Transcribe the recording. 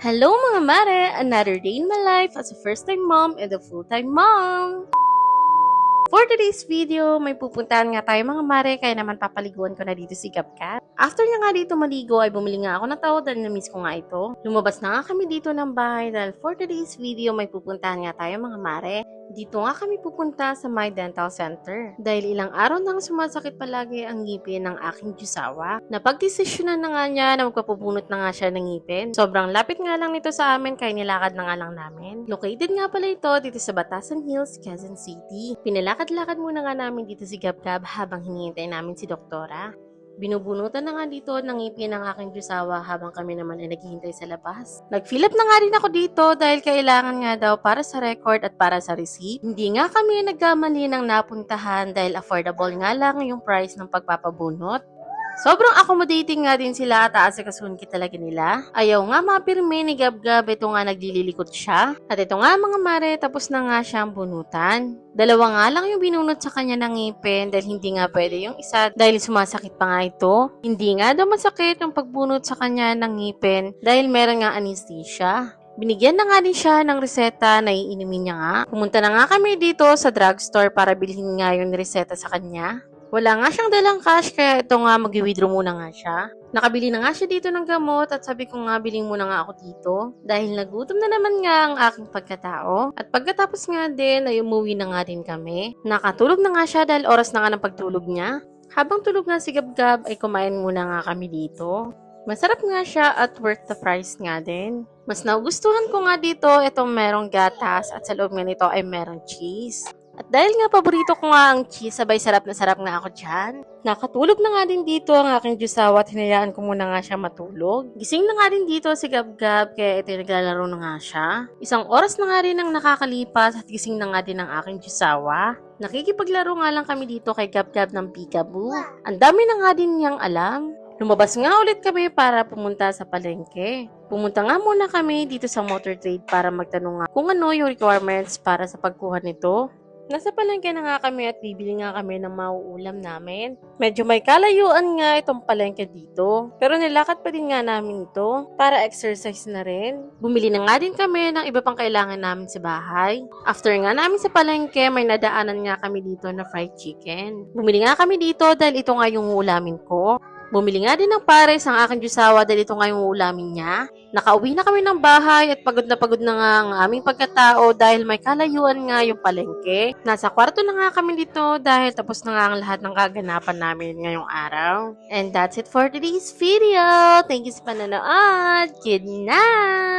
Hello mga mare! Another day in my life as a first-time mom and a full-time mom! For today's video, may pupuntahan nga tayo mga mare, kaya naman papaliguan ko na dito si Gabcat. After niya nga dito maligo ay bumili nga ako ng tao dahil na-miss ko nga ito. Lumabas na nga kami dito ng bahay dahil for today's video may pupuntahan nga tayo mga mare. Dito nga kami pupunta sa My Dental Center dahil ilang araw nang sumasakit palagi ang ngipin ng aking jusawa. Napagdesisyonan na nga niya na magpapubunot na nga siya ng ngipin. Sobrang lapit nga lang nito sa amin kaya nilakad na nga lang namin. Located nga pala ito dito sa Batasan Hills, Quezon City. Pinalakad-lakad muna nga namin dito si Gabgab habang hinihintay namin si Doktora. Binubunutan na nga dito ng ngipin ng aking jusawa habang kami naman ay naghihintay sa labas. Nag-fill up na nga rin ako dito dahil kailangan nga daw para sa record at para sa receipt. Hindi nga kami nagkamali ng napuntahan dahil affordable nga lang yung price ng pagpapabunot. Sobrang accommodating nga din sila at aasikasuhin talaga nila. Ayaw nga mapirme ni Gabgab, ito nga naglililikot siya. At ito nga mga mare, tapos na nga siyang bunutan. Dalawa nga lang yung binunot sa kanya ng ngipin dahil hindi nga pwede yung isa dahil sumasakit pa nga ito. Hindi nga daw masakit yung pagbunot sa kanya ng ngipin dahil meron nga anesthesia. Binigyan na nga din siya ng reseta na iinumin niya nga. Pumunta na nga kami dito sa drugstore para bilhin nga yung reseta sa kanya. Wala nga siyang dalang cash kaya ito nga mag-withdraw muna nga siya. Nakabili na nga siya dito ng gamot at sabi ko nga bilhin muna nga ako dito. Dahil nagutom na naman nga ang aking pagkatao. At pagkatapos nga din ay umuwi na nga din kami. Nakatulog na nga siya dahil oras na nga ng pagtulog niya. Habang tulog nga si Gabgab ay kumain muna nga kami dito. Masarap nga siya at worth the price nga din. Mas nagustuhan ko nga dito itong merong gatas at sa loob nga nito ay merong cheese. At dahil nga paborito ko nga ang cheese, sabay sarap na sarap nga ako dyan. Nakatulog na nga din dito ang aking jusawa at hinayaan ko muna nga siya matulog. Gising na nga din dito si Gabgab kaya ito naglalaro na nga siya. Isang oras na nga rin ang nakakalipas at gising na nga din ang aking jusawa. Nakikipaglaro nga lang kami dito kay Gabgab ng Peekaboo. Ang dami na nga din niyang alam. Lumabas nga ulit kami para pumunta sa palengke. Pumunta nga muna kami dito sa Motor Trade para magtanong nga kung ano yung requirements para sa pagkuha nito. Nasa palengke na nga kami at bibili nga kami ng mauulam namin. Medyo may kalayuan nga itong palengke dito. Pero nilakad pa din nga namin ito para exercise na rin. Bumili na nga din kami ng iba pang kailangan namin sa bahay. After nga namin sa palengke, may nadaanan nga kami dito na fried chicken. Bumili nga kami dito dahil ito nga yung ulamin ko. Bumili nga din ng pares ang aking jusawa dahil ito nga yung ulamin niya. Nakauwi na kami ng bahay at pagod na nga ang aming pagkatao dahil may kalayuan nga yung palengke. Nasa kwarto na nga kami dito dahil tapos na nga ang lahat ng kaganapan namin ngayong araw. And that's it for today's video. Thank you sa panonood. Good night!